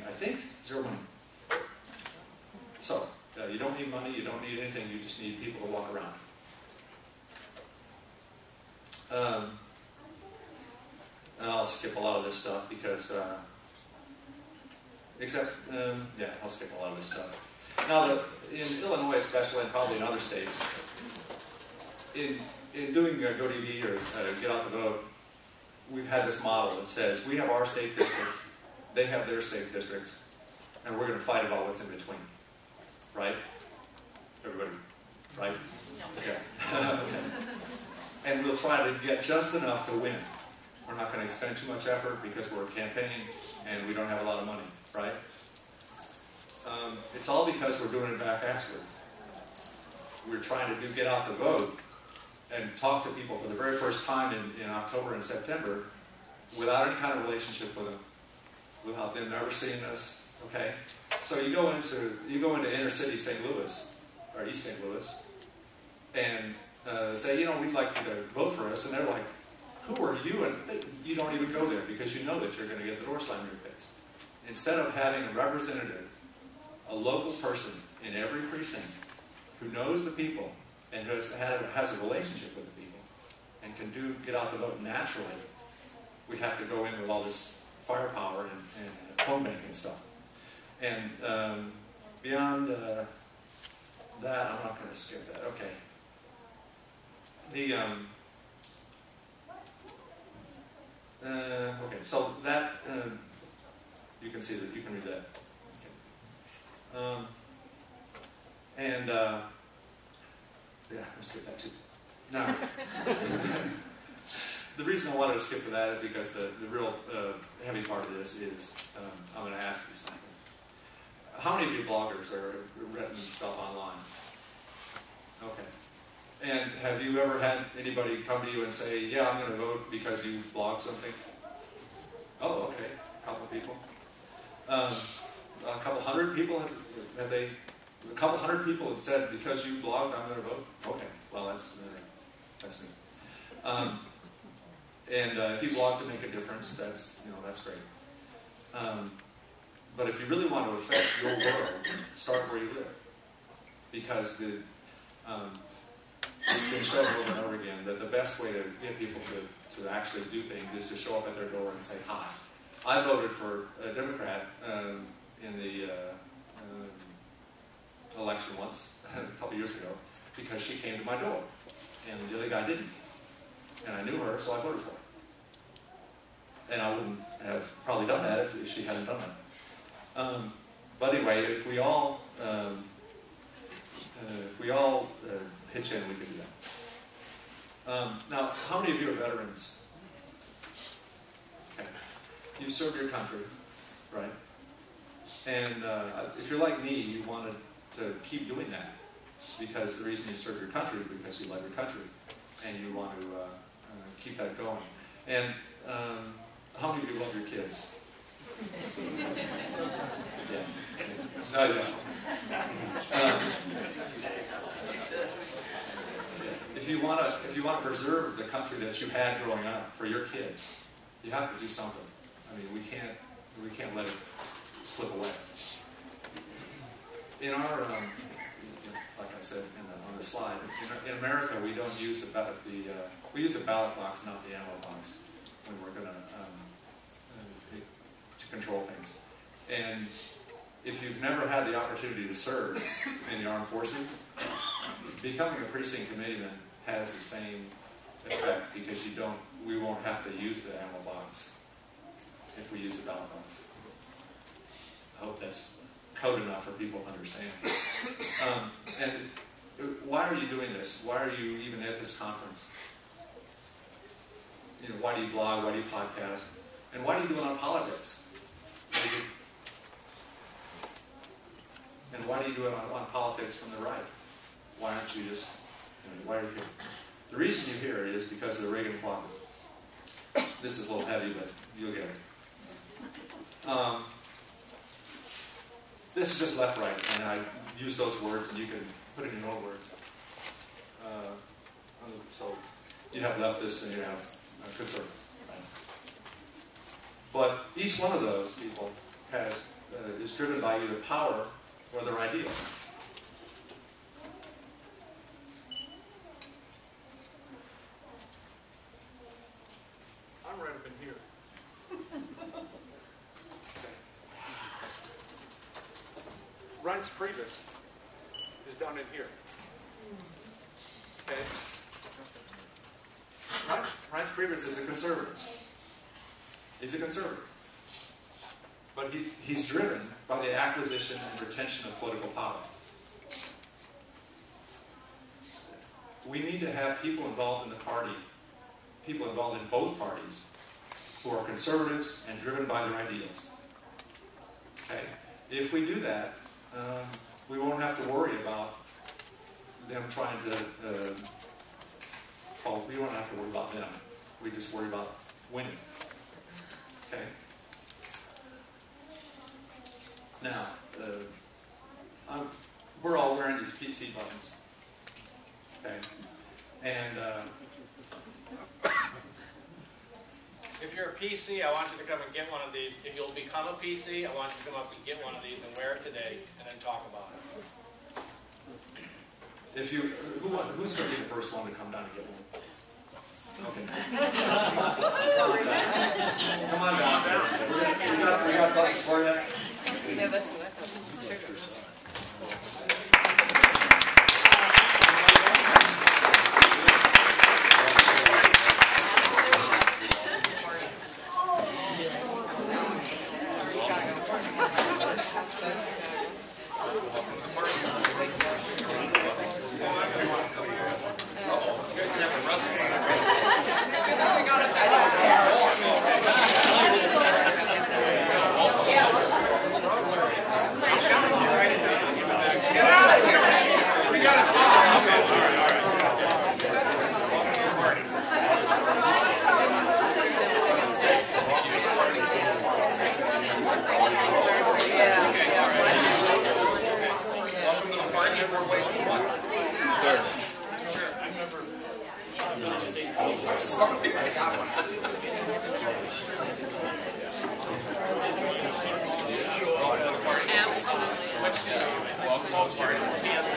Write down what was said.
I think, zero money. So, you don't need money, you don't need anything, you just need people to walk around. And I'll skip a lot of this stuff because, yeah, I'll skip a lot of this stuff. Now, in Illinois especially, and probably in other states, in doing GoTV or Get Out the Vote, we've had this model that says we have our safe districts, they have their safe districts, and we're going to fight about what's in between. Right? Everybody, right? No. Okay. And we'll try to get just enough to win. We're not going to expend too much effort because we're campaigning and we don't have a lot of money, right? It's all because we're doing it backwards. We're trying to get out the vote and talk to people for the very first time in October and September without any kind of relationship with them, without them never seeing us, okay? So you go into inner city St. Louis, or East St. Louis, and say, you know, we'd like you to vote for us, and they're like, who are you? And you don't even go there because you know that you're going to get the door slammed in your face. Instead of having a representative, a local person in every precinct who knows the people and has a relationship with the people and can get out the vote naturally, we have to go in with all this firepower and phone bank and stuff. And beyond that, I'm not going to skip that. Okay. Okay, so that you can see that, you can read that. Okay. Yeah, I'll skip that too. Now, the reason I wanted to skip to that is because the real heavy part of this is I'm going to ask you something. How many of you bloggers are written stuff online? Okay. And have you ever had anybody come to you and say, yeah, I'm going to vote because you blogged something? Oh, okay. A couple people. A couple hundred people a couple hundred people have said, because you blogged, I'm going to vote? Okay. Well, that's me. And if you blog to make a difference, that's great. But if you really want to affect your world, start where you live. Because it's been shown over and over again that the best way to get people to actually do things is to show up at their door and say hi. I voted for a Democrat in the election once, a couple years ago, because she came to my door. And the other guy didn't. And I knew her, so I voted for her. And I wouldn't have probably done that if she hadn't done that. But anyway, if we all pitch in, we can do that. Now, how many of you are veterans? Okay. You served your country, right? And if you're like me, you wanted to keep doing that because the reason you serve your country is because you love your country and you want to keep that going. And how many of you love your kids? Yeah. No, yeah. If you want to preserve the country that you had growing up for your kids, you have to do something. I mean, we can't let it slip away. In our, like I said on the slide, in America, we don't use we use the ballot box, not the ammo box, when we're going to control things. And if you've never had the opportunity to serve in the armed forces, becoming a precinct committeeman has the same effect because we won't have to use the ammo box if we use the ballot box. I hope that's code enough for people to understand. And why are you doing this? Why are you even at this conference? You know, why do you blog? Why do you podcast? And why do you do it on politics? And why do you do it on politics from the right? Why aren't you just, why are you here? The reason you're here is because of the Reagan clock. This is a little heavy, but you'll get it. This is just left-right, and I use those words, and you can put it in your own words. So you have leftists and you have conservatives. Right? But each one of those people has is driven by either power or their ideal. I'm right up in here. Reince Priebus is down in here. Okay. Reince Priebus is a conservative. He's a conservative. But he's driven by the acquisition and retention of political power. We need to have people involved in the party, people involved in both parties, who are conservatives and driven by their ideals. Okay? If we do that, we won't have to worry about them trying to, well, we won't have to worry about them. We just worry about winning. Okay? Now, we're all wearing these PC buttons. Okay? And if you're a PC, I want you to come and get one of these. If you'll become a PC, I want you to come up and get one of these and wear it today, and then talk about it. If you, who's going to be the first one to come down and get one? Okay. Come on down. We got buttons for you. Yeah, that's what I thought. Absolutely.